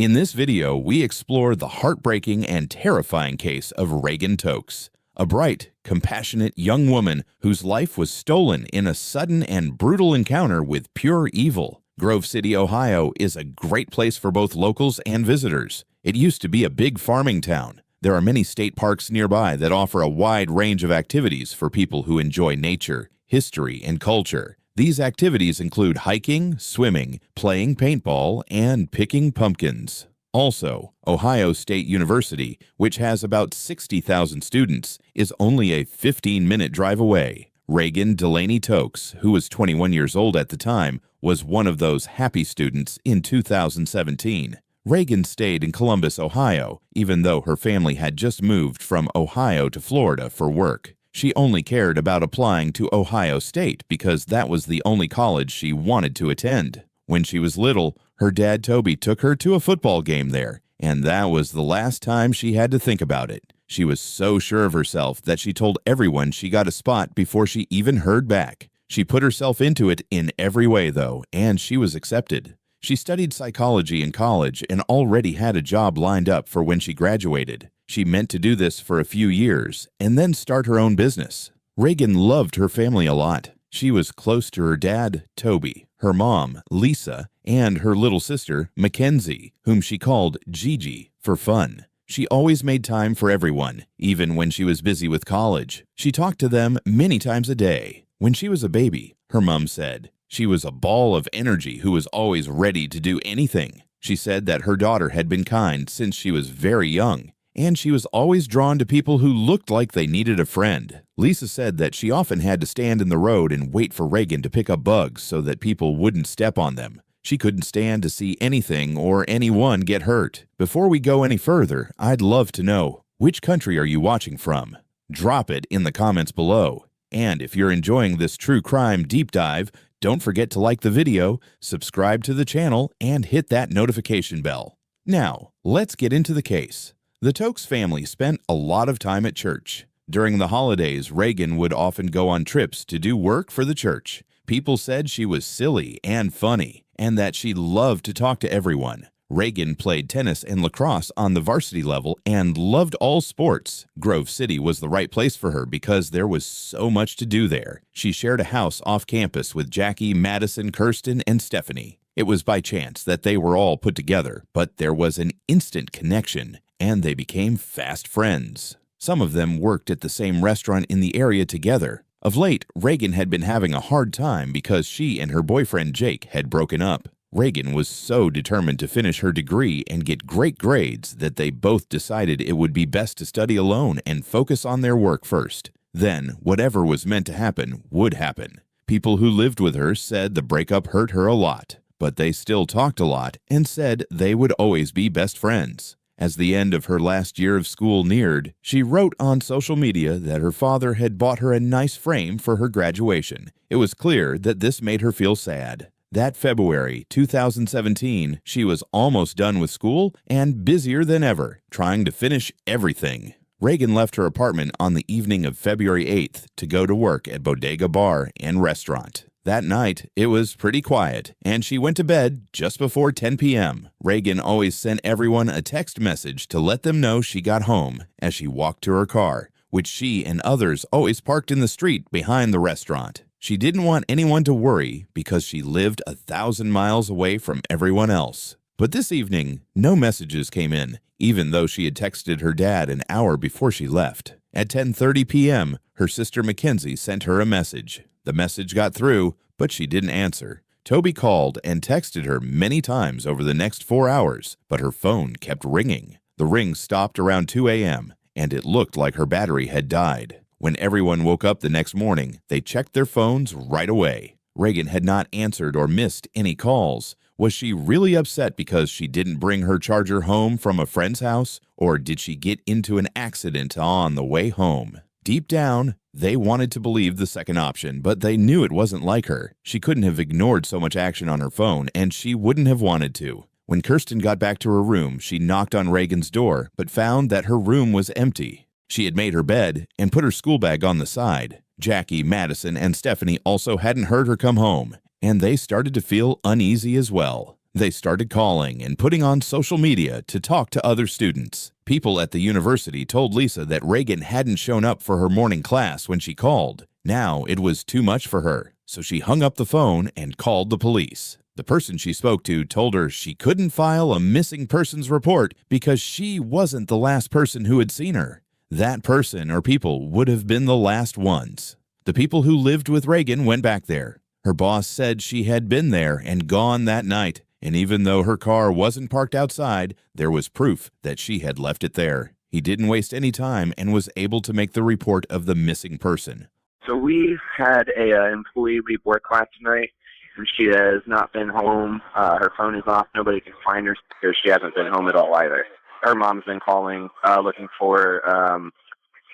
In this video, we explore the heartbreaking and terrifying case of Reagan Tokes, a bright, compassionate young woman whose life was stolen in a sudden and brutal encounter with pure evil. Grove City, Ohio is a great place for both locals and visitors. It used to be a big farming town. There are many state parks nearby that offer a wide range of activities for people who enjoy nature, history, and culture. These activities include hiking, swimming, playing paintball, and picking pumpkins. Also, Ohio State University, which has about 60,000 students, is only a 15-minute drive away. Reagan Delaney Tokes, who was 21 years old at the time, was one of those happy students in 2017. Reagan stayed in Columbus, Ohio, even though her family had just moved from Ohio to Florida for work. She only cared about applying to Ohio State because that was the only college she wanted to attend. When she was little, her dad Toby took her to a football game there, and that was the last time she had to think about it. She was so sure of herself that she told everyone she got a spot before she even heard back. She put herself into it in every way, though, and she was accepted. She studied psychology in college and already had a job lined up for when she graduated. She meant to do this for a few years and then start her own business. Reagan loved her family a lot. She was close to her dad, Toby, her mom, Lisa, and her little sister, Mackenzie, whom she called Gigi for fun. She always made time for everyone, even when she was busy with college. She talked to them many times a day. When she was a baby, her mom said, she was a ball of energy who was always ready to do anything. She said that her daughter had been kind since she was very young, and she was always drawn to people who looked like they needed a friend. Lisa said that she often had to stand in the road and wait for Reagan to pick up bugs so that people wouldn't step on them. She couldn't stand to see anything or anyone get hurt. Before we go any further, I'd love to know, which country are you watching from? Drop it in the comments below. And if you're enjoying this true crime deep dive, don't forget to like the video, subscribe to the channel, and hit that notification bell. Now, let's get into the case. The Tokes family spent a lot of time at church. During the holidays, Reagan would often go on trips to do work for the church. People said she was silly and funny, and that she loved to talk to everyone. Reagan played tennis and lacrosse on the varsity level and loved all sports. Grove City was the right place for her because there was so much to do there. She shared a house off campus with Jackie, Madison, Kirsten, and Stephanie. It was by chance that they were all put together, but there was an instant connection, and they became fast friends. Some of them worked at the same restaurant in the area together. Of late, Reagan had been having a hard time because she and her boyfriend Jake had broken up. Reagan was so determined to finish her degree and get great grades that they both decided it would be best to study alone and focus on their work first. Then, whatever was meant to happen would happen. People who lived with her said the breakup hurt her a lot, but they still talked a lot and said they would always be best friends. As the end of her last year of school neared, she wrote on social media that her father had bought her a nice frame for her graduation. It was clear that this made her feel sad. That February 2017, she was almost done with school and busier than ever, trying to finish everything. Reagan left her apartment on the evening of February 8th to go to work at Bodega Bar and Restaurant. That night, it was pretty quiet, and she went to bed just before 10 p.m. Reagan always sent everyone a text message to let them know she got home as she walked to her car, which she and others always parked in the street behind the restaurant. She didn't want anyone to worry because she lived 1,000 miles away from everyone else. But this evening, no messages came in, even though she had texted her dad an hour before she left. At 10:30 p.m., her sister Mackenzie sent her a message. The message got through, but she didn't answer. Toby called and texted her many times over the next 4 hours, but her phone kept ringing. The ring stopped around 2 a.m., and it looked like her battery had died. When everyone woke up the next morning, they checked their phones right away. Reagan had not answered or missed any calls. Was she really upset because she didn't bring her charger home from a friend's house, or did she get into an accident on the way home? Deep down, they wanted to believe the second option, but they knew it wasn't like her. She couldn't have ignored so much action on her phone, and she wouldn't have wanted to. When Kirsten got back to her room, she knocked on Reagan's door, but found that her room was empty. She had made her bed and put her school bag on the side. Jackie, Madison, and Stephanie also hadn't heard her come home, and they started to feel uneasy as well. They started calling and putting on social media to talk to other students. People at the university told Lisa that Reagan hadn't shown up for her morning class when she called. Now it was too much for her, so she hung up the phone and called the police. The person she spoke to told her she couldn't file a missing persons report because she wasn't the last person who had seen her. That person or people would have been the last ones. The people who lived with Reagan went back there. Her boss said she had been there and gone that night, and even though her car wasn't parked outside, there was proof that she had left it there. He didn't waste any time and was able to make the report of the missing person. So we had a employee leave work last night, and she has not been home. Her phone is off. Nobody can find her because she hasn't been home at all either. Her mom's been calling, looking for her.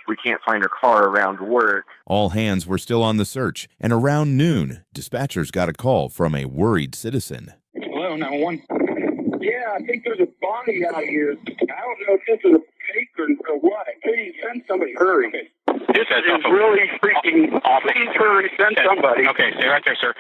We can't find her car around work. All hands were still on the search, and around noon, dispatchers got a call from a worried citizen. Hello, 911. Yeah, I think there's a body out here. I don't know if this is a fake or what. Please send somebody. Hurry. This is really freaking awful. Please hurry, send somebody. Okay, stay right there, sir.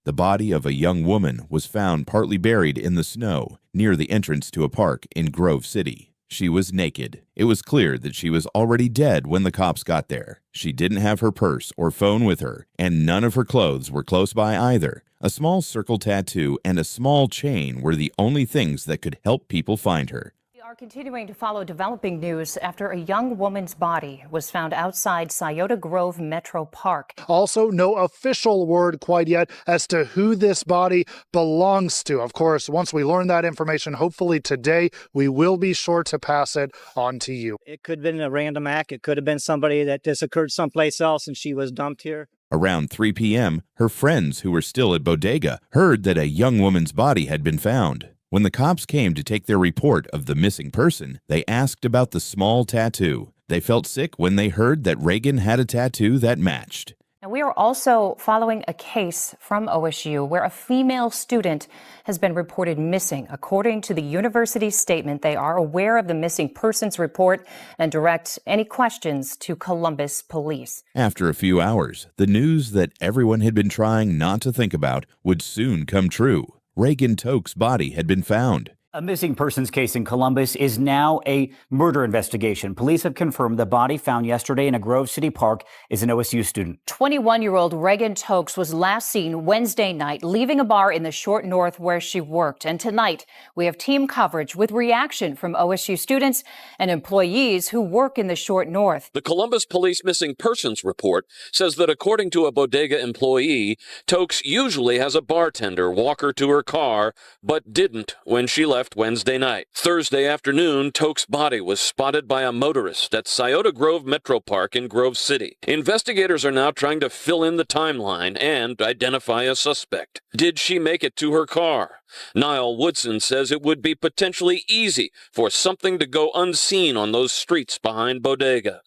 The body of a young woman was found partly buried in the snow near the entrance to a park in Grove City. She was naked. It was clear that she was already dead when the cops got there. She didn't have her purse or phone with her, and none of her clothes were close by either. A small circle tattoo and a small chain were the only things that could help people find her. We are continuing to follow developing news after a young woman's body was found outside Scioto Grove Metro Park. Also, no official word quite yet as to who this body belongs to. Of course, once we learn that information, hopefully today, we will be sure to pass it on to you. It could have been a random act. It could have been somebody that just occurred someplace else and she was dumped here. Around 3 p.m., her friends who were still at Bodega heard that a young woman's body had been found. When the cops came to take their report of the missing person, they asked about the small tattoo. They felt sick when they heard that Reagan had a tattoo that matched. And we are also following a case from OSU where a female student has been reported missing. According to the university's statement, they are aware of the missing persons report and direct any questions to Columbus police. After a few hours, the news that everyone had been trying not to think about would soon come true. Reagan Tokes' body had been found. A missing persons case in Columbus is now a murder investigation. Police have confirmed the body found yesterday in a Grove City park is an OSU student. 21-year-old Reagan Tokes was last seen Wednesday night leaving a bar in the Short North where she worked. And tonight, we have team coverage with reaction from OSU students and employees who work in the Short North. The Columbus Police Missing Persons report says that according to a bodega employee, Tokes usually has a bartender walk her to her car, but didn't when she left Wednesday night. Thursday afternoon, Tokes' body was spotted by a motorist at Scioto Grove Metro Park in Grove City. Investigators are now trying to fill in the timeline and identify a suspect. Did she make it to her car? Niall Woodson says it would be potentially easy for something to go unseen on those streets behind Bodega.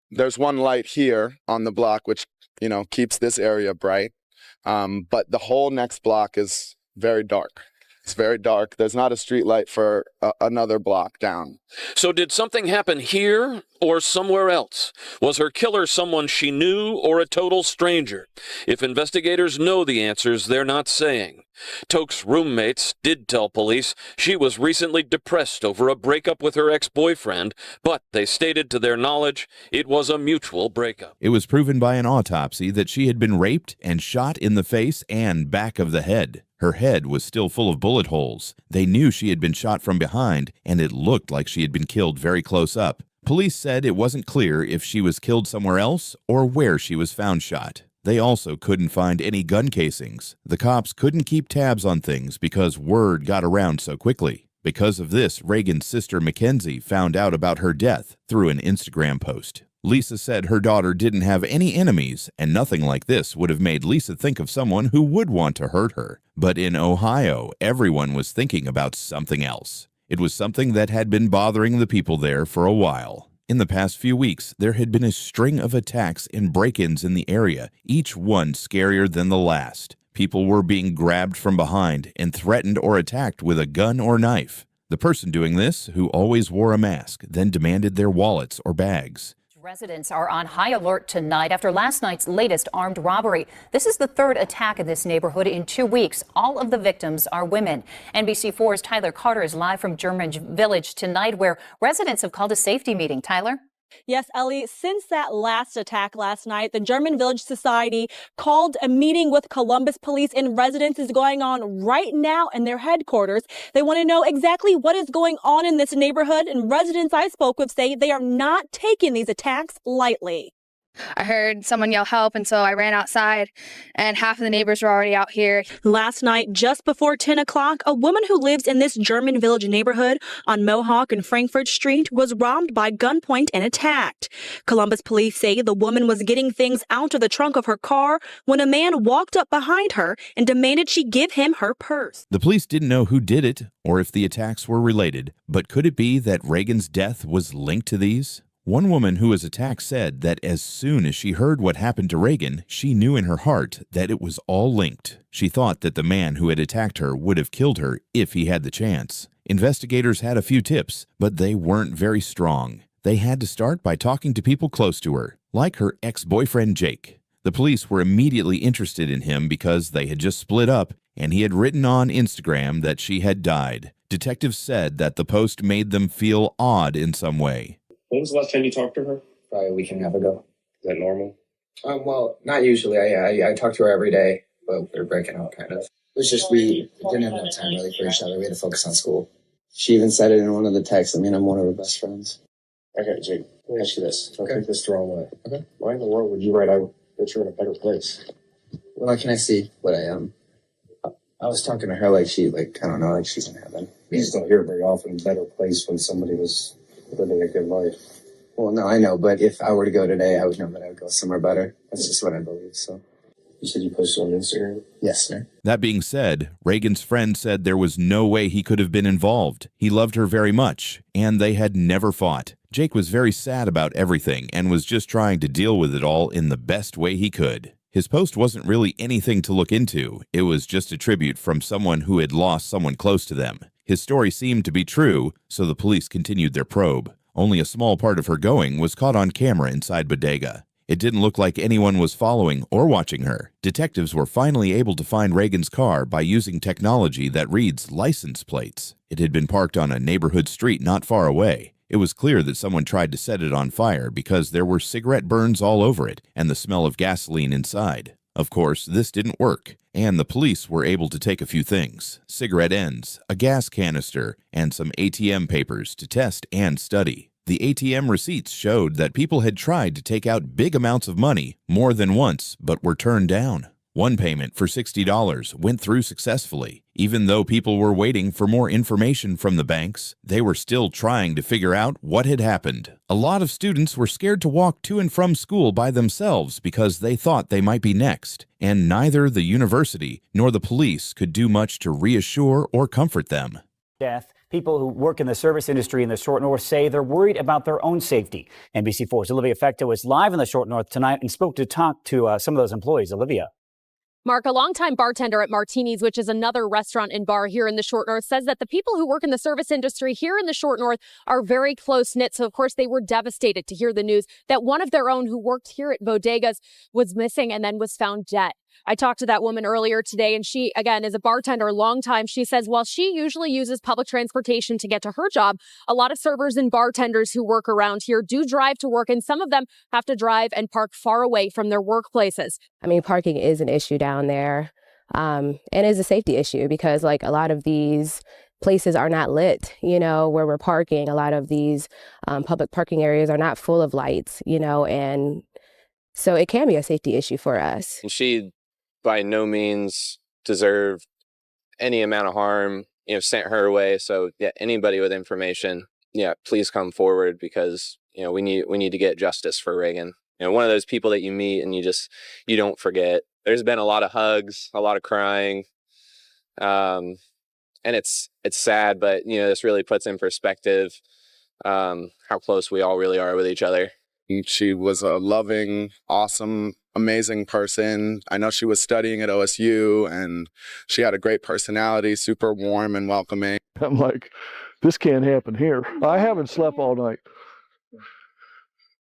There's one light here on the block, which, keeps this area bright. But the whole next block is very dark. It's very dark. There's not a street light for another block down. So did something happen here or somewhere else? Was her killer someone she knew or a total stranger? If investigators know the answers, they're not saying. Tokes' roommates did tell police she was recently depressed over a breakup with her ex-boyfriend, but they stated to their knowledge it was a mutual breakup. It was proven by an autopsy that she had been raped and shot in the face and back of the head. Her head was still full of bullet holes. They knew she had been shot from behind, and it looked like she had been killed very close up. Police said it wasn't clear if she was killed somewhere else or where she was found shot. They also couldn't find any gun casings. The cops couldn't keep tabs on things because word got around so quickly. Because of this, Reagan's sister Mackenzie found out about her death through an Instagram post. Lisa said her daughter didn't have any enemies, and nothing like this would have made Lisa think of someone who would want to hurt her. But in Ohio, everyone was thinking about something else. It was something that had been bothering the people there for a while. In the past few weeks, there had been a string of attacks and break-ins in the area, each one scarier than the last. People were being grabbed from behind and threatened or attacked with a gun or knife. The person doing this, who always wore a mask, then demanded their wallets or bags. Residents are on high alert tonight after last night's latest armed robbery. This is the third attack in this neighborhood in 2 weeks. All of the victims are women. NBC4's Tyler Carter is live from German Village tonight, where residents have called a safety meeting. Tyler? Yes, Ellie, since that last attack last night, the German Village Society called a meeting with Columbus police, and residents is going on right now in their headquarters. They want to know exactly what is going on in this neighborhood, and residents I spoke with say they are not taking these attacks lightly. I heard someone yell help, and so I ran outside, and half of the neighbors were already out here. Last night, just before 10 o'clock, a woman who lives in this German Village neighborhood on Mohawk and Frankfurt Street was robbed by gunpoint and attacked. Columbus police say the woman was getting things out of the trunk of her car when a man walked up behind her and demanded she give him her purse. The police didn't know who did it or if the attacks were related, but could it be that Reagan's death was linked to these? One woman who was attacked said that as soon as she heard what happened to Reagan, she knew in her heart that it was all linked. She thought that the man who had attacked her would have killed her if he had the chance. Investigators had a few tips, but they weren't very strong. They had to start by talking to people close to her, like her ex-boyfriend Jake. The police were immediately interested in him because they had just split up, and he had written on Instagram that she had died. Detectives said that the post made them feel odd in some way. When was the last time you talked to her? Probably a week and a half ago. Is that normal? Well, not usually. I talk to her every day, but we were breaking up kind of. It was just we didn't have enough time really for each other. We had to focus on school. She even said it in one of the texts. I mean, I'm one of her best friends. Okay, Jake, let me ask you this. Don't take this the wrong way. Okay. Why in the world would you write out that you're in a better place? Well, how can I see what I am? I was talking to her like she, I don't know, like she's in heaven. You just don't hear it very often, better place when somebody was living a good life. Well, no, I know, but if I were to go today, I would know that I would go somewhere better. That's just what I believe, so. You said you posted on Instagram? Yes, sir. That being said, Reagan's friend said there was no way he could have been involved. He loved her very much, and they had never fought. Jake was very sad about everything and was just trying to deal with it all in the best way he could. His post wasn't really anything to look into. It was just a tribute from someone who had lost someone close to them. His story seemed to be true, so the police continued their probe. Only a small part of her going was caught on camera inside Bodega. It didn't look like anyone was following or watching her. Detectives were finally able to find Reagan's car by using technology that reads license plates. It had been parked on a neighborhood street not far away. It was clear that someone tried to set it on fire because there were cigarette burns all over it and the smell of gasoline inside. Of course, this didn't work, and the police were able to take a few things: cigarette ends, a gas canister, and some ATM papers to test and study. The ATM receipts showed that people had tried to take out big amounts of money more than once, but were turned down. One payment for $60 went through successfully. Even though people were waiting for more information from the banks, they were still trying to figure out what had happened. A lot of students were scared to walk to and from school by themselves because they thought they might be next, and neither the university nor the police could do much to reassure or comfort them. Death. People who work in the service industry in the Short North say they're worried about their own safety. NBC4's Olivia Fecto is live in the Short North tonight and spoke to talk to some of those employees. Olivia. Mark, a longtime bartender at Martini's, which is another restaurant and bar here in the Short North, says that the people who work in the service industry here in the Short North are very close-knit. So, of course, they were devastated to hear the news that one of their own who worked here at Bodegas was missing and then was found dead. I talked to that woman earlier today, and she, again, is a bartender, long time. She says while she usually uses public transportation to get to her job, a lot of servers and bartenders who work around here do drive to work, and some of them have to drive and park far away from their workplaces. I mean, parking is an issue down there, and is a safety issue because, a lot of these places are not lit, where we're parking. A lot of these public parking areas are not full of lights, and so it can be a safety issue for us. And she by no means deserved any amount of harm, sent her away. So yeah, anybody with information, please come forward because, we need to get justice for Reagan. One of those people that you meet and you don't forget. There's been a lot of hugs, a lot of crying. And it's sad, but this really puts in perspective how close we all really are with each other. She was a loving, awesome, amazing person. I know she was studying at OSU, and she had a great personality, super warm and welcoming. I'm like, this can't happen here. I haven't slept all night.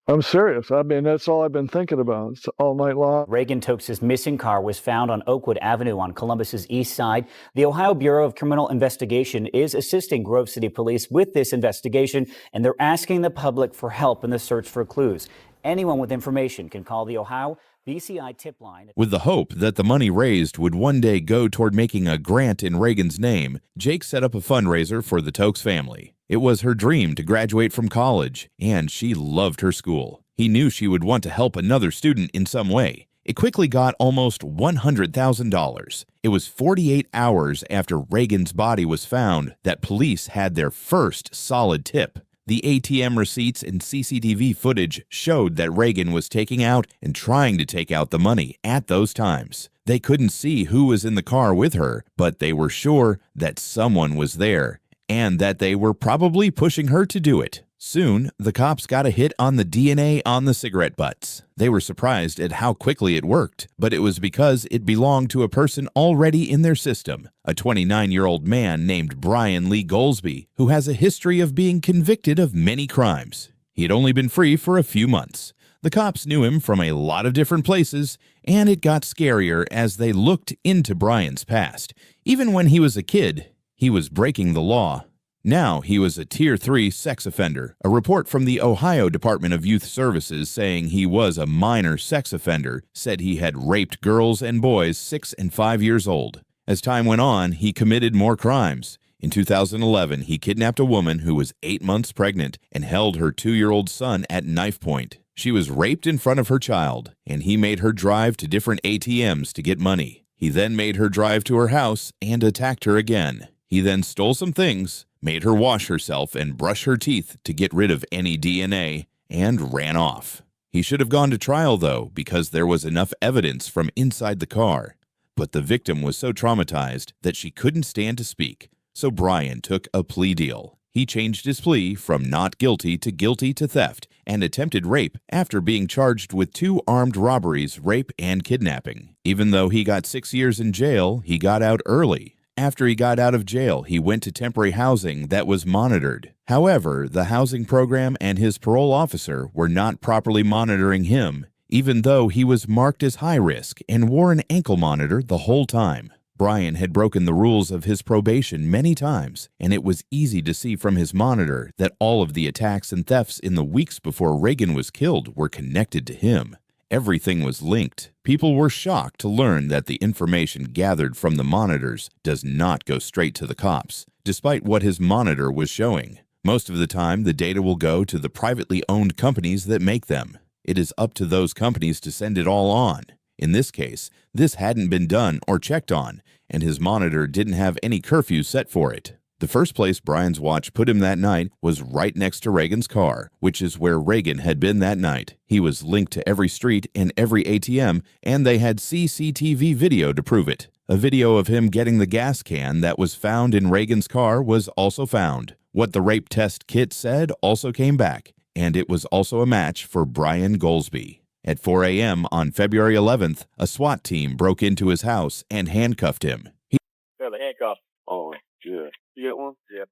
I'm serious. I mean, that's all I've been thinking about. It's all night long. Reagan Tokes' missing car was found on Oakwood Avenue on Columbus's east side. The Ohio Bureau of Criminal Investigation is assisting Grove City Police with this investigation, and they're asking the public for help in the search for clues. Anyone with information can call the Ohio BCI tip line. With the hope that the money raised would one day go toward making a grant in Reagan's name, Jake set up a fundraiser for the Tokes family. It was her dream to graduate from college, and she loved her school. He knew she would want to help another student in some way. It quickly got almost $100,000. It was 48 hours after Reagan's body was found that police had their first solid tip. The ATM receipts and CCTV footage showed that Reagan was taking out and trying to take out the money at those times. They couldn't see who was in the car with her, but they were sure that someone was there and that they were probably pushing her to do it. Soon, the cops got a hit on the DNA on the cigarette butts. They were surprised at how quickly it worked, but it was because it belonged to a person already in their system, a 29-year-old man named Brian Lee Golsby, who has a history of being convicted of many crimes. He had only been free for a few months. The cops knew him from a lot of different places, and it got scarier as they looked into Brian's past. Even when he was a kid, he was breaking the law. Now he was a Tier 3 sex offender. A report from the Ohio Department of Youth Services saying he was a minor sex offender said he had raped girls and boys 6 and 5 years old. As time went on, he committed more crimes. In 2011, he kidnapped a woman who was 8 months pregnant and held her 2-year-old son at knife point. She was raped in front of her child, and he made her drive to different ATMs to get money. He then made her drive to her house and attacked her again. He then stole some things, made her wash herself and brush her teeth to get rid of any DNA, and ran off. He should have gone to trial, though, because there was enough evidence from inside the car. But the victim was so traumatized that she couldn't stand to speak, so Brian took a plea deal. He changed his plea from not guilty to theft and attempted rape after being charged with 2 armed robberies, rape, and kidnapping. Even though he got 6 years in jail, he got out early. After he got out of jail, he went to temporary housing that was monitored. However, the housing program and his parole officer were not properly monitoring him, even though he was marked as high risk and wore an ankle monitor the whole time. Brian had broken the rules of his probation many times, and it was easy to see from his monitor that all of the attacks and thefts in the weeks before Reagan was killed were connected to him. Everything was linked. People were shocked to learn that the information gathered from the monitors does not go straight to the cops, despite what his monitor was showing. Most of the time, the data will go to the privately owned companies that make them. It is up to those companies to send it all on. In this case, this hadn't been done or checked on, and his monitor didn't have any curfew set for it. The first place Brian's watch put him that night was right next to Reagan's car, which is where Reagan had been that night. He was linked to every street and every ATM, and they had CCTV video to prove it. A video of him getting the gas can that was found in Reagan's car was also found. What the rape test kit said also came back, and it was also a match for Brian Golsby. At 4 a.m. on February 11th, a SWAT team broke into his house and handcuffed him. Yeah, the handcuff. Oh, good. You get one? Yep.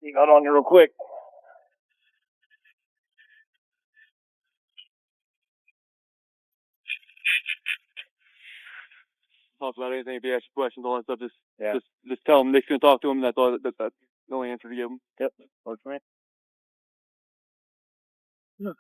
You got on you real quick. Talk about anything if you ask questions, all that stuff. Just tell them Nick's gonna talk to him. That's all. That's the only answer to give them. Yep. Works for me. Yeah.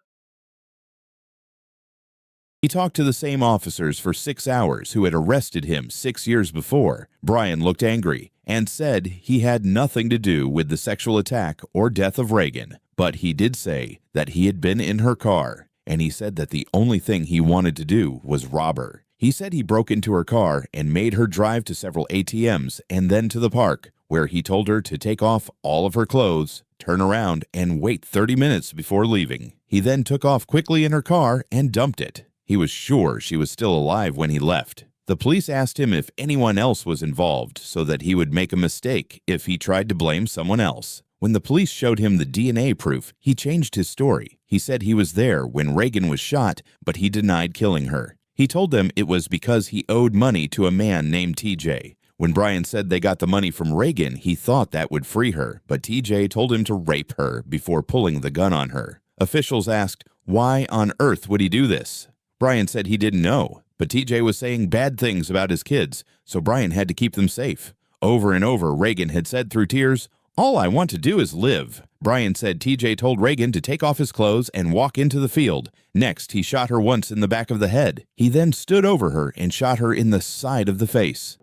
He talked to the same officers for 6 hours who had arrested him 6 years before. Brian looked angry and said he had nothing to do with the sexual attack or death of Reagan, but he did say that he had been in her car, and he said that the only thing he wanted to do was rob her. He said he broke into her car and made her drive to several ATMs and then to the park, where he told her to take off all of her clothes, turn around, and wait 30 minutes before leaving. He then took off quickly in her car and dumped it. He was sure she was still alive when he left. The police asked him if anyone else was involved so that he would make a mistake if he tried to blame someone else. When the police showed him the DNA proof, he changed his story. He said he was there when Reagan was shot, but he denied killing her. He told them it was because he owed money to a man named TJ. When Brian said they got the money from Reagan, he thought that would free her, but TJ told him to rape her before pulling the gun on her. Officials asked, why on earth would he do this? Brian said he didn't know, but TJ was saying bad things about his kids, so Brian had to keep them safe. Over and over, Reagan had said through tears, all I want to do is live. Brian said TJ told Reagan to take off his clothes and walk into the field. Next, he shot her once in the back of the head. He then stood over her and shot her in the side of the face.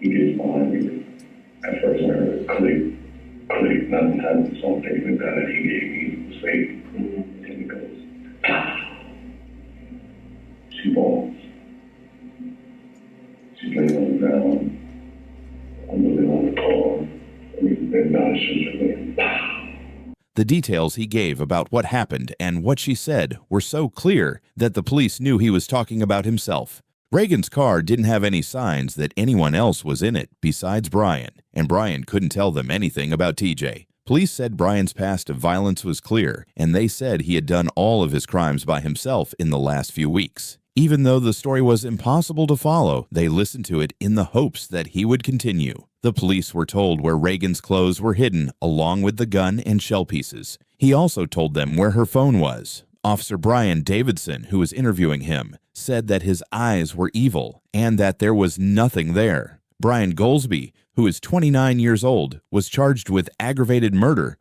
He gets behind me. At first, I heard a click, nothing happened. So I'm taking the gun that he gave me was fake. And it goes, pow. She falls. She lays on the ground. I'm moving on the car. And then now shoots her again. Pow. The details he gave about what happened and what she said were so clear that the police knew he was talking about himself. Reagan's car didn't have any signs that anyone else was in it besides Brian, and Brian couldn't tell them anything about TJ. Police said Brian's past of violence was clear, and they said he had done all of his crimes by himself in the last few weeks. Even though the story was impossible to follow, they listened to it in the hopes that he would continue. The police were told where Reagan's clothes were hidden, along with the gun and shell pieces. He also told them where her phone was. Officer Brian Davidson, who was interviewing him, said that his eyes were evil and that there was nothing there. Brian Golsby, who is 29 years old, was charged with aggravated murder,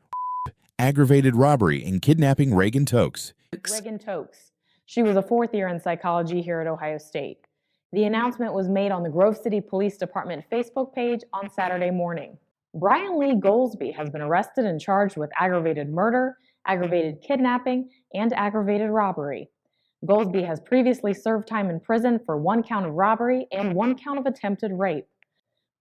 aggravated robbery, and kidnapping Reagan Tokes. Reagan Tokes. She was a fourth year in psychology here at Ohio State. The announcement was made on the Grove City Police Department Facebook page on Saturday morning. Brian Lee Golsby has been arrested and charged with aggravated murder, aggravated kidnapping, and aggravated robbery. Golsby has previously served time in prison for 1 count of robbery and 1 count of attempted rape.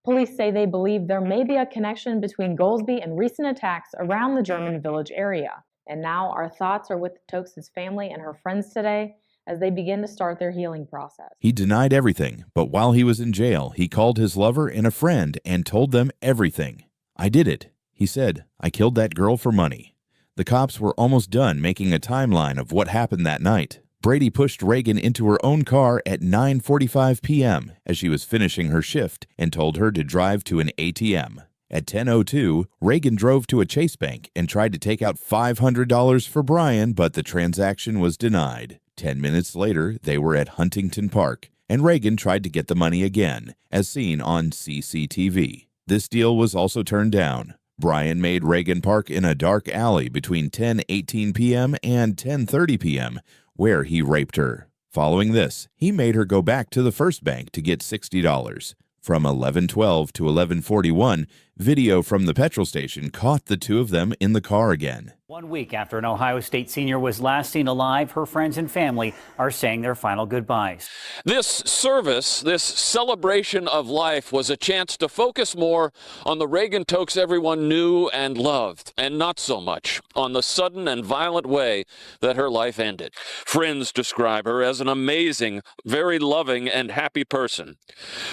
Police say they believe there may be a connection between Golsby and recent attacks around the German Village area. And now our thoughts are with Tokes' family and her friends today as they begin to start their healing process. He denied everything, but while he was in jail, he called his lover and a friend and told them everything. I did it. He said, I killed that girl for money. The cops were almost done making a timeline of what happened that night. Brady pushed Reagan into her own car at 9:45 p.m. as she was finishing her shift and told her to drive to an ATM. At 10:02, Reagan drove to a Chase bank and tried to take out $500 for Brian, but the transaction was denied. 10 minutes later, they were at Huntington Park, and Reagan tried to get the money again, as seen on CCTV. This deal was also turned down. Brian made Reagan park in a dark alley between 10:18 p.m. and 10:30 p.m., where he raped her. Following this, he made her go back to the first bank to get $60. From 11:12 to 11:41, video from the petrol station caught the two of them in the car again. 1 week after an Ohio State senior was last seen alive, her friends and family are saying their final goodbyes. This service, this celebration of life, was a chance to focus more on the Reagan Tokes everyone knew and loved, and not so much on the sudden and violent way that her life ended. Friends describe her as an amazing, very loving, and happy person.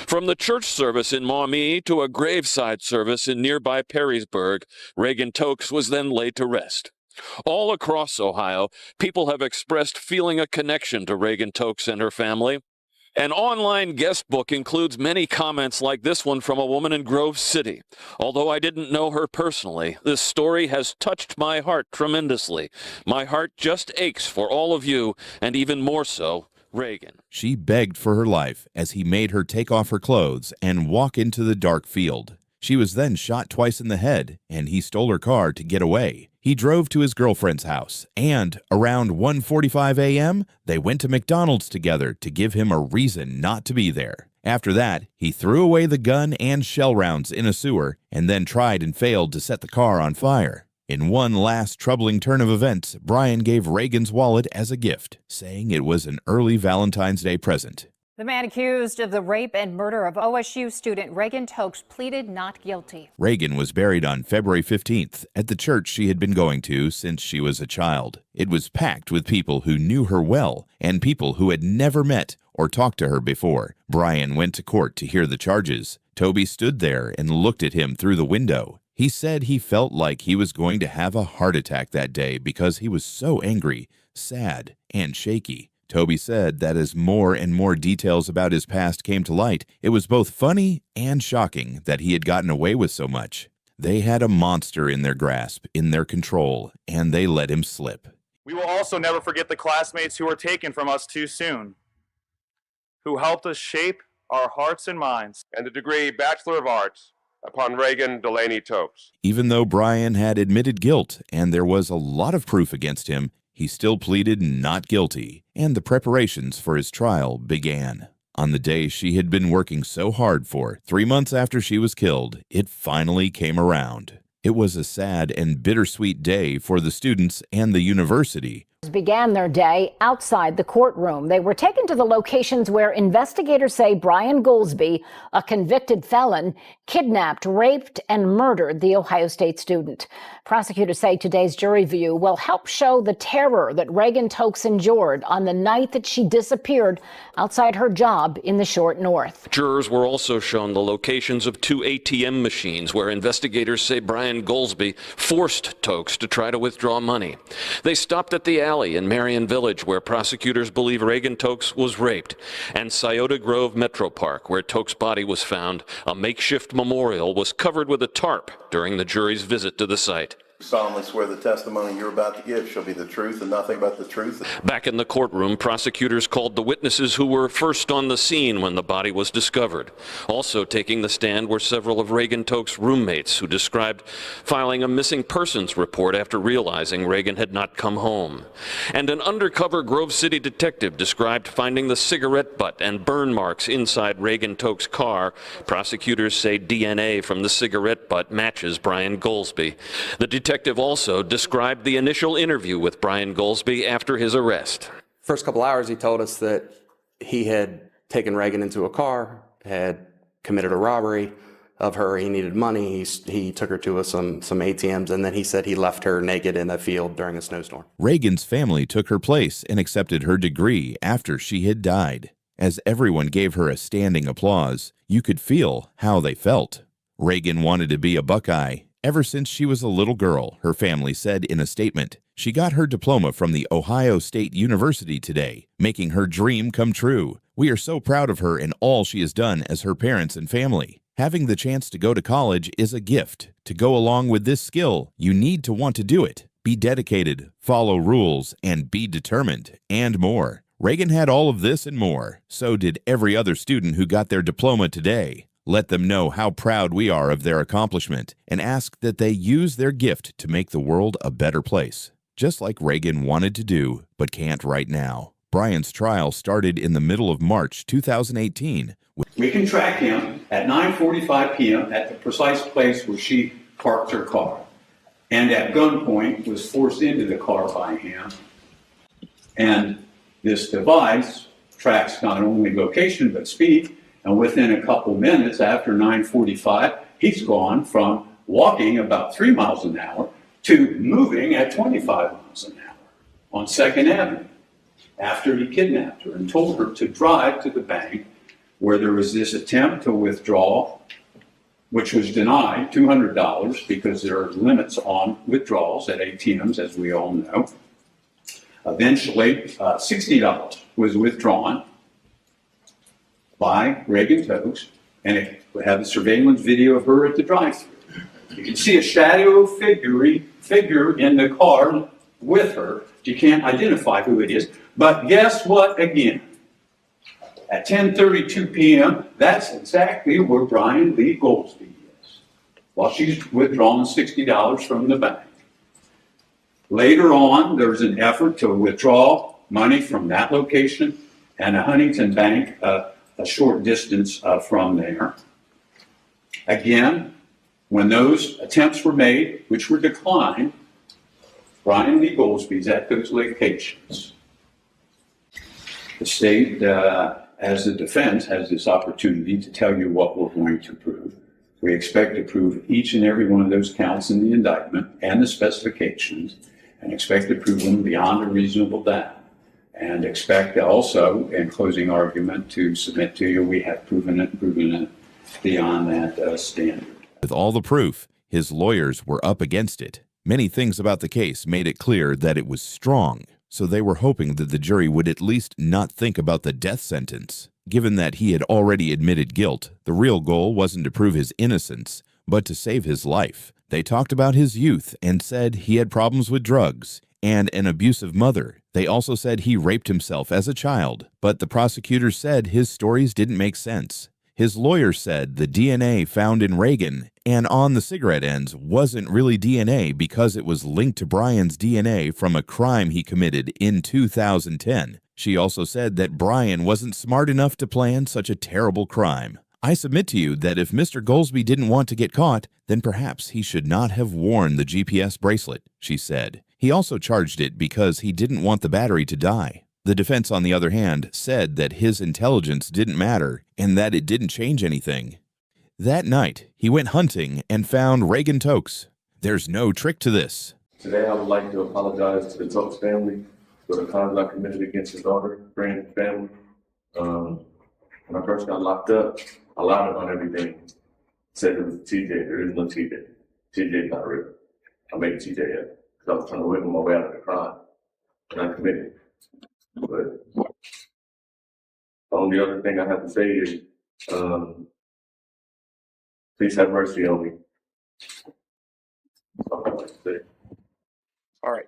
From the church service in Maumee to a graveside service in nearby Perrysburg, Reagan Tokes was then laid to rest. All across Ohio, people have expressed feeling a connection to Reagan Tokes and her family. An online guest book includes many comments like this one from a woman in Grove City. Although I didn't know her personally, this story has touched my heart tremendously. My heart just aches for all of you, and even more so, Reagan. She begged for her life as he made her take off her clothes and walk into the dark field. She was then shot twice in the head, and he stole her car to get away. He drove to his girlfriend's house, and around 1:45 a.m., they went to McDonald's together to give him a reason not to be there. After that, he threw away the gun and shell rounds in a sewer, and then tried and failed to set the car on fire. In one last troubling turn of events, Brian gave Reagan's wallet as a gift, saying it was an early Valentine's Day present. The man accused of the rape and murder of OSU student Reagan Tokes pleaded not guilty. Reagan was buried on February 15th at the church she had been going to since she was a child. It was packed with people who knew her well and people who had never met or talked to her before. Brian went to court to hear the charges. Toby stood there and looked at him through the window. He said he felt like he was going to have a heart attack that day because he was so angry, sad, and shaky. Toby said that as more and more details about his past came to light, it was both funny and shocking that he had gotten away with so much. They had a monster in their grasp, in their control, and they let him slip. We will also never forget the classmates who were taken from us too soon, who helped us shape our hearts and minds. And the degree Bachelor of Arts upon Reagan Tokes. Even though Brian had admitted guilt and there was a lot of proof against him, he still pleaded not guilty, and the preparations for his trial began. On the day she had been working so hard for, 3 months after she was killed, it finally came around. It was a sad and bittersweet day for the students and the university. Began their day outside the courtroom. They were taken to the locations where investigators say Brian Golsby, a convicted felon, kidnapped, raped, and murdered the Ohio State student. Prosecutors say today's jury view will help show the terror that Reagan Tokes endured on the night that she disappeared outside her job in the short north. Jurors were also shown the locations of 2 ATM machines where investigators say Brian Golsby forced Tokes to try to withdraw money. They stopped at the alley in Marion Village where prosecutors believe Reagan Tokes was raped, and Scioto Grove Metro Park where Tokes' body was found. A makeshift memorial was covered with a tarp during the jury's visit to the site. Solemnly swear the testimony you're about to give shall be the truth and nothing but the truth. Back in the courtroom, prosecutors called the witnesses who were first on the scene when the body was discovered. Also taking the stand were several of Reagan Tokes' roommates who described filing a missing persons report after realizing Reagan had not come home. And an undercover Grove City detective described finding the cigarette butt and burn marks inside Reagan Tokes' car. Prosecutors say DNA from the cigarette butt matches Brian Golsby. The detective also described the initial interview with Brian Golsby after his arrest. First couple hours, he told us that he had taken Reagan into a car, had committed a robbery of her. He needed money. He took her to some ATMs, and then he said he left her naked in a field during a snowstorm. Reagan's family took her place and accepted her degree after she had died. As everyone gave her a standing applause, you could feel how they felt. Reagan wanted to be a Buckeye ever since she was a little girl, her family said in a statement. She got her diploma from the Ohio State University today, making her dream come true. We are so proud of her and all she has done as her parents and family. Having the chance to go to college is a gift. To go along with this skill, you need to want to do it. Be dedicated, follow rules, and be determined, and more. Reagan had all of this and more. So did every other student who got their diploma today. Let them know how proud we are of their accomplishment and ask that they use their gift to make the world a better place, just like Reagan wanted to do but can't right now. Brian's trial started in the middle of March 2018. We can track him at 9:45 p.m. at the precise place where she parked her car, and at gunpoint was forced into the car by him. And this device tracks not only location but speed. And within a couple minutes after 9:45, he's gone from walking about 3 miles an hour to moving at 25 miles an hour on 2nd Avenue after he kidnapped her and told her to drive to the bank where there was this attempt to withdraw, which was denied, $200 because there are limits on withdrawals at ATMs, as we all know. Eventually, $60 was withdrawn by Reagan Tokes, and it would have a surveillance video of her at the drive-thru. You can see a shadow figure in the car with her. You can't identify who it is, but guess what again? At 10:32 p.m., that's exactly where Brian Lee Golsby is, while she's withdrawing $60 from the bank. Later on, there's an effort to withdraw money from that location and a Huntington bank a short distance from there. Again, when those attempts were made, which were declined, Brian Lee Golsby's at those locations. The state, as the defense, has this opportunity to tell you what we're going to prove. We expect to prove each and every one of those counts in the indictment and the specifications, and expect to prove them beyond a reasonable doubt. And expect also, in closing argument, to submit to you, we have proven it beyond that standard. With all the proof, his lawyers were up against it. Many things about the case made it clear that it was strong. so they were hoping that the jury would at least not think about the death sentence. Given that he had already admitted guilt, the real goal wasn't to prove his innocence, but to save his life. They talked about his youth and said he had problems with drugs and an abusive mother. They also said he raped himself as a child, but the prosecutors said his stories didn't make sense. His lawyer said the DNA found in Reagan and on the cigarette ends wasn't really DNA because it was linked to Brian's DNA from a crime he committed in 2010. She also said that Brian wasn't smart enough to plan such a terrible crime. I submit to you that if Mr. Golsby didn't want to get caught, then perhaps he should not have worn the GPS bracelet, she said. He also charged it because he didn't want the battery to die. The defense, on the other hand, said that his intelligence didn't matter and that it didn't change anything. That night, he went hunting and found Reagan Tokes. There's no trick to this. Today, I would like to apologize to the Tokes family for the crimes I committed against his daughter, friend, and family. When I first got locked up, I lied on everything. Said it was TJ. There is no TJ. TJ's not real. I made TJ up because I was trying to wiggle my way out of the crime, and I committed. But the only other thing I have to say is, please have mercy on me. That's all I'd like to say. All right,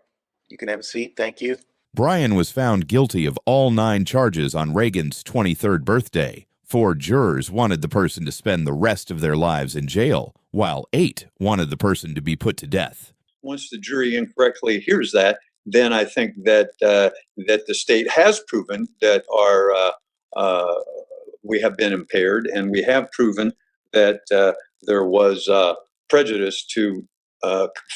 you can have a seat. Thank you. Brian was found guilty of all 9 charges on Reagan's 23rd birthday. 4 jurors wanted the person to spend the rest of their lives in jail, while 8 wanted the person to be put to death. Once the jury incorrectly hears that, then I think that that the state has proven that we have been impaired, and we have proven that there was prejudice to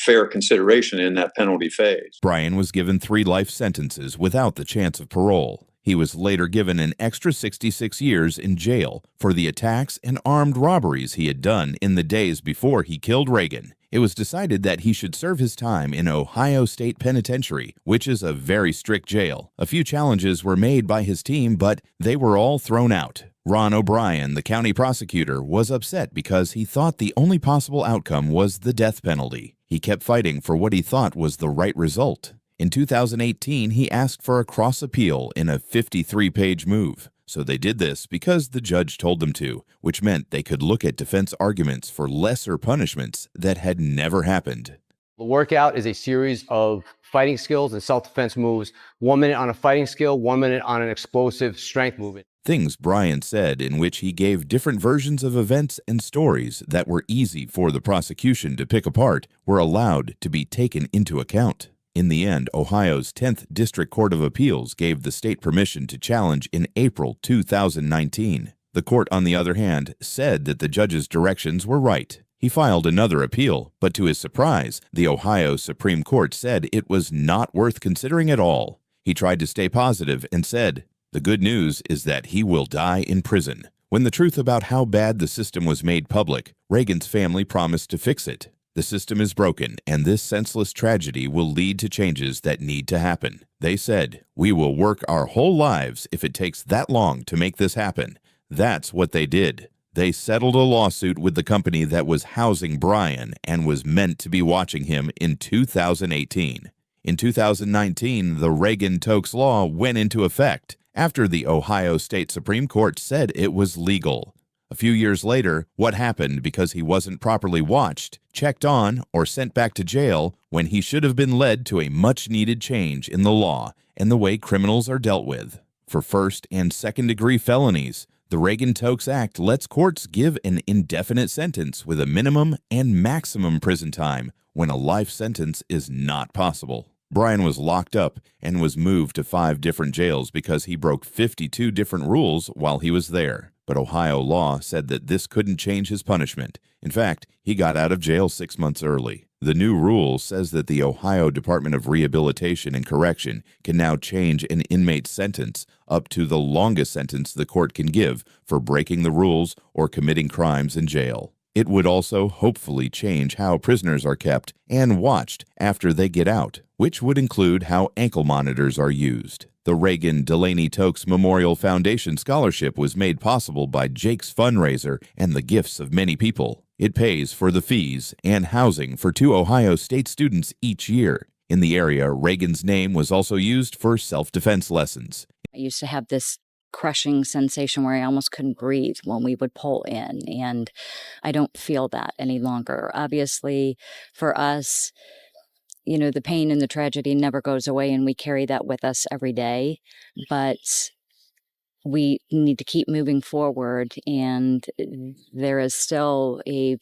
fair consideration in that penalty phase. Brian was given 3 life sentences without the chance of parole. He was later given an extra 66 years in jail for the attacks and armed robberies he had done in the days before he killed Reagan. It was decided that he should serve his time in Ohio State Penitentiary, which is a very strict jail. A few challenges were made by his team, but they were all thrown out. Ron O'Brien, the county prosecutor, was upset because he thought the only possible outcome was the death penalty. He kept fighting for what he thought was the right result. In 2018, he asked for a cross appeal in a 53-page move. So they did this because the judge told them to, which meant they could look at defense arguments for lesser punishments that had never happened. The workout is a series of fighting skills and self-defense moves, 1 minute on a fighting skill, 1 minute on an explosive strength movement. Things Brian said in which he gave different versions of events and stories that were easy for the prosecution to pick apart were allowed to be taken into account. In the end, Ohio's 10th District Court of Appeals gave the state permission to challenge in April 2019. The court, on the other hand, said that the judge's directions were right. He filed another appeal, but to his surprise, the Ohio Supreme Court said it was not worth considering at all. He tried to stay positive and said, "The good news is that he will die in prison." When the truth about how bad the system was made public, Reagan's family promised to fix it. The system is broken, and this senseless tragedy will lead to changes that need to happen. They said, "We will work our whole lives if it takes that long to make this happen." That's what they did. They settled a lawsuit with the company that was housing Brian and was meant to be watching him in 2018. In 2019, the Reagan Tokes Law went into effect after the Ohio State Supreme Court said it was legal. A few years later, what happened because he wasn't properly watched, checked on, or sent back to jail when he should have been led to a much-needed change in the law and the way criminals are dealt with. For first- and second-degree felonies, the Reagan Tokes Act lets courts give an indefinite sentence with a minimum and maximum prison time when a life sentence is not possible. Brian was locked up and was moved to 5 different jails because he broke 52 different rules while he was there. But Ohio law said that this couldn't change his punishment. In fact, he got out of jail 6 months early. The new rule says that the Ohio Department of Rehabilitation and Correction can now change an inmate's sentence up to the longest sentence the court can give for breaking the rules or committing crimes in jail. It would also hopefully change how prisoners are kept and watched after they get out, which would include how ankle monitors are used. The Reagan Tokes Memorial Foundation Scholarship was made possible by Jake's fundraiser and the gifts of many people. It pays for the fees and housing for 2 Ohio State students each year. In the area, Reagan's name was also used for self-defense lessons. I used to have this crushing sensation where I almost couldn't breathe when we would pull in, and I don't feel that any longer. Obviously, for us, you know, the pain and the tragedy never goes away, and we carry that with us every day, but we need to keep moving forward, and there is still a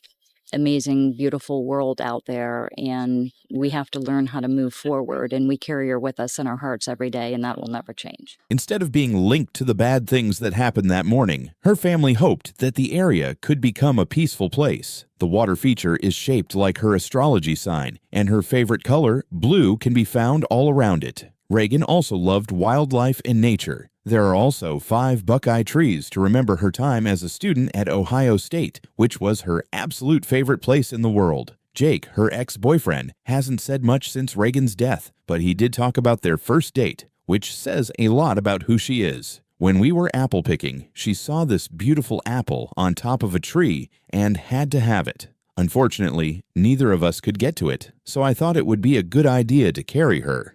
amazing, beautiful world out there, and we have to learn how to move forward, and we carry her with us in our hearts every day, and that will never change. Instead of being linked to the bad things that happened that morning, her family hoped that the area could become a peaceful place. The water feature is shaped like her astrology sign, and her favorite color, blue, can be found all around it. Reagan also loved wildlife and nature. There are also 5 buckeye trees to remember her time as a student at Ohio State, which was her absolute favorite place in the world. Jake, her ex-boyfriend, hasn't said much since Reagan's death, but he did talk about their first date, which says a lot about who she is. When we were apple picking, she saw this beautiful apple on top of a tree and had to have it. Unfortunately, neither of us could get to it, so I thought it would be a good idea to carry her.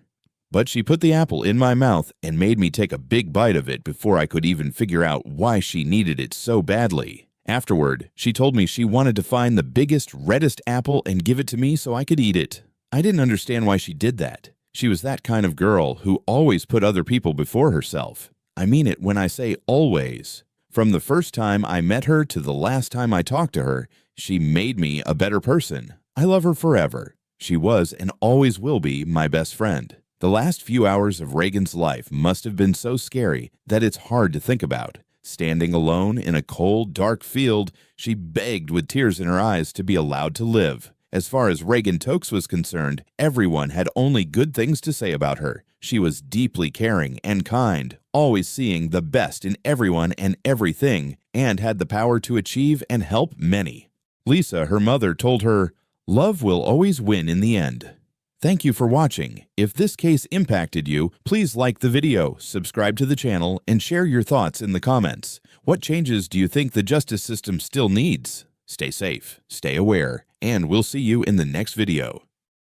But she put the apple in my mouth and made me take a big bite of it before I could even figure out why she needed it so badly. Afterward, she told me she wanted to find the biggest, reddest apple and give it to me so I could eat it. I didn't understand why she did that. She was that kind of girl who always put other people before herself. I mean it when I say always. From the first time I met her to the last time I talked to her, she made me a better person. I love her forever. She was and always will be my best friend. The last few hours of Reagan's life must have been so scary that it's hard to think about. Standing alone in a cold, dark field, she begged with tears in her eyes to be allowed to live. As far as Reagan Tokes was concerned, everyone had only good things to say about her. She was deeply caring and kind, always seeing the best in everyone and everything, and had the power to achieve and help many. Lisa, her mother, told her, "Love will always win in the end." Thank you for watching. If this case impacted you, please like the video, subscribe to the channel, and share your thoughts in the comments. What changes do you think the justice system still needs? Stay safe, stay aware, and we'll see you in the next video.